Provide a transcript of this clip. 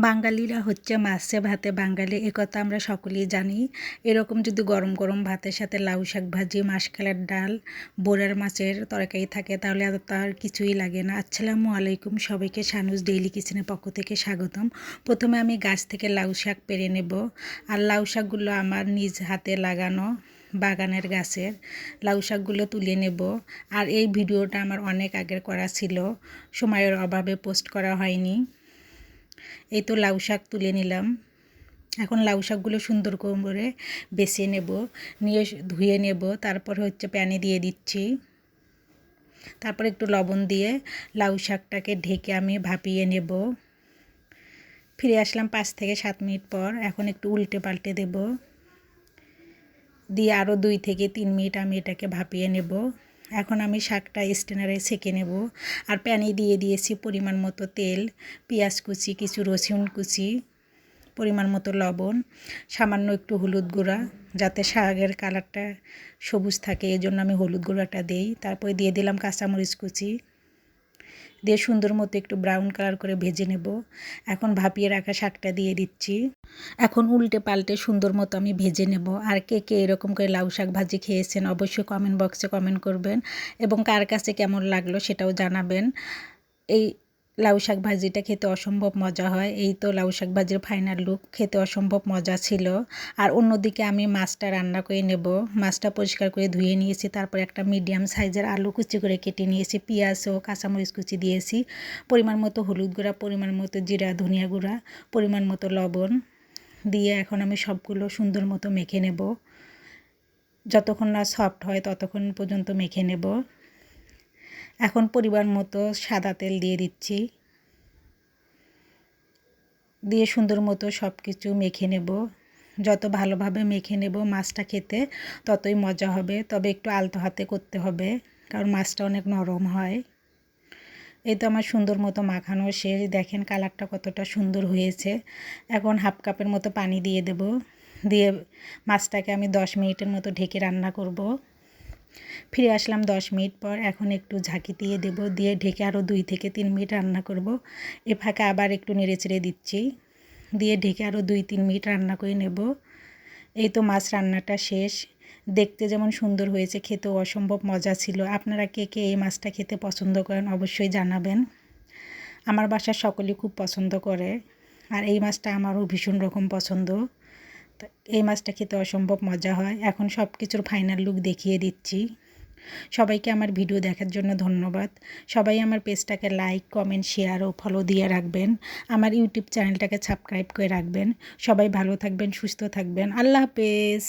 বাঙালিরা হচ্ছে মাছে ভাতে বাঙালি, একথা আমরা সকলেই জানি। এরকম যদি গরম গরম ভাতের সাথে লাউ শাক ভাজি, মাশকালের ডাল, বোরার মাছের তরকারি থাকে তাহলে আর তার কিছুই লাগে না। আসসালামু আলাইকুম, সবাইকে শানুস ডেইলি কিচেনের পক্ষ থেকে স্বাগতম। প্রথমে আমি গাছ থেকে লাউ শাক পেড়ে নেব। আর লাউ শাকগুলো আমার নিজ হাতে লাগানো বাগানের গাছের লাউ শাকগুলো তুলে নেব। আর এই ভিডিওটা আমার অনেক আগের করা ছিল, সময়ের অভাবে পোস্ট করা হয়নি। এই তো লাউ শাক তুলে নিলাম। এখন লাউ শাকগুলো সুন্দর করে বেছে নেব, নিয়ে ধুয়ে নেব। তারপর হচ্ছে প্যানে দিয়ে দিচ্ছি। তারপর একটু লবণ দিয়ে লাউ শাকটাকে ঢেকে আমি ভাপিয়ে নেব। ফিরে আসলাম 5 থেকে 7 মিনিট পর। এখন একটু উল্টে পাল্টে দেব, দিয়ে আরও 2 থেকে 3 মিনিট আমি এটাকে ভাপিয়ে নেব। এখন আমি শাকটা স্ট্রেনারে ছেঁকে নেব। আর প্যানে দিয়ে দিয়েছি পরিমাণ মতো তেল, পেঁয়াজ কুচি, কিছু রসুন কুচি, পরিমাণ মতো লবণ, সামান্য একটু হলুদ গুঁড়া, যাতে শাকের কালারটা সবুজ থাকে এই জন্য আমি হলুদ গুঁড়াটা দিই। তারপরে দিয়ে দিলাম কাঁচামরিচ কুচি, দিয়ে সুন্দর মতো একটু ব্রাউন কালার করে ভেজে নেব। এখন ভাপিয়ে রাখা শাকটা দিয়ে দিচ্ছি। এখন উল্টে পাল্টে সুন্দর মতো আমি ভেজে নেব। আর কে কে এরকম করে লাউ শাক ভাজি খেয়েছেন অবশ্যই কমেন্ট বক্সে কমেন্ট করবেন, এবং কার কাছে কেমন লাগলো সেটাও জানাবেন। এই লাউ শাক ভাজিটা খেতে অসম্ভব মজা হয়। এই তো লাউ শাক ভাজির ফাইনাল লুক, খেতে অসম্ভব মজা ছিল। আর অন্যদিকে আমি মাছটা রান্না করে নেব। মাছটা পরিষ্কার করে ধুয়ে নিয়েছি। তারপর একটা মিডিয়াম সাইজের আলু কুচি করে কেটে নিয়েছি, পেঁয়াজ ও কাঁচামরিচ কুচি দিয়েছি, পরিমাণ মতো হলুদ গুঁড়া, পরিমাণ মতো জিরা ধনিয়া গুঁড়া, পরিমাণ মতো লবণ দিয়ে এখন আমি সবগুলো সুন্দর মতো মেখে নেব। যতক্ষণ না সফট হয় ততক্ষণ পর্যন্ত মেখে নেব। এখন পরিমাণ মতো সাদা তেল দিয়ে দিচ্ছি, দিয়ে সুন্দর মতো সব কিছু মেখে নেব। যত ভালোভাবে মেখে নেব মাছটা খেতে ততই মজা হবে, তবে একটু আলতো হাতে করতে হবে কারণ মাছটা অনেক নরম হয়। এই তো আমার সুন্দর মতো মাখানো শেষ। দেখেন কালারটা কতটা সুন্দর হয়েছে। এখন হাফ কাপের মতো পানি দিয়ে দেব, দিয়ে মাছটাকে আমি 10 মিনিটের মতো ঢেকে রান্না করব। ফিরে আসলাম 10 মিনিট পর। এখন একটু ঝাঁকি দিয়ে দেব, দিয়ে ঢেকে আরও 2 থেকে 3 মিনিট রান্না করব। এ ফাঁকে আবার একটু নেড়ে চেড়ে দিচ্ছি, দিয়ে ঢেকে আরও 2-3 মিনিট রান্না করে নেব। এই তো মাছ রান্নাটা শেষ। দেখতে যেমন সুন্দর হয়েছে, খেতেও অসম্ভব মজা ছিল। আপনারা কে কে এই মাছটা খেতে পছন্দ করেন অবশ্যই জানাবেন। আমার বাসার সকলেই খুব পছন্দ করে, আর এই মাছটা আমারও ভীষণ রকম পছন্দ। এই মাছটা খেতে অসম্ভব মজা হয়। এখন সব কিছুর ফাইনাল লুক দেখিয়ে দিচ্ছি। সবাইকে আমার ভিডিও দেখার জন্য ধন্যবাদ। সবাই আমার পেজটাকে লাইক, কমেন্ট, শেয়ার ও ফলো দিয়ে রাখবেন। আমার ইউটিউব চ্যানেলটাকে সাবস্ক্রাইব করে রাখবেন। সবাই ভালো থাকবেন, সুস্থ থাকবেন। আল্লাহ হাফেজ।